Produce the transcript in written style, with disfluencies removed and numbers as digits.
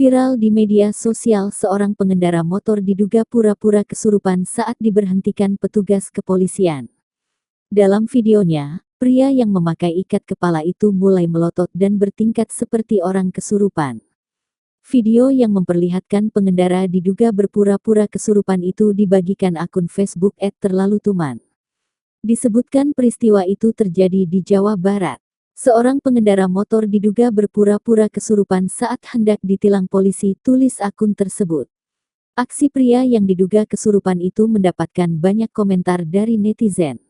Viral di media sosial, seorang pengendara motor diduga pura-pura kesurupan saat diberhentikan petugas kepolisian. Dalam videonya, pria yang memakai ikat kepala itu mulai melotot dan bertingkat seperti orang kesurupan. Video yang memperlihatkan pengendara diduga berpura-pura kesurupan itu dibagikan akun Facebook @terlalutuman. Disebutkan peristiwa itu terjadi di Jawa Barat. Seorang pengendara motor diduga berpura-pura kesurupan saat hendak ditilang polisi, tulis akun tersebut. Aksi pria yang diduga kesurupan itu mendapatkan banyak komentar dari netizen.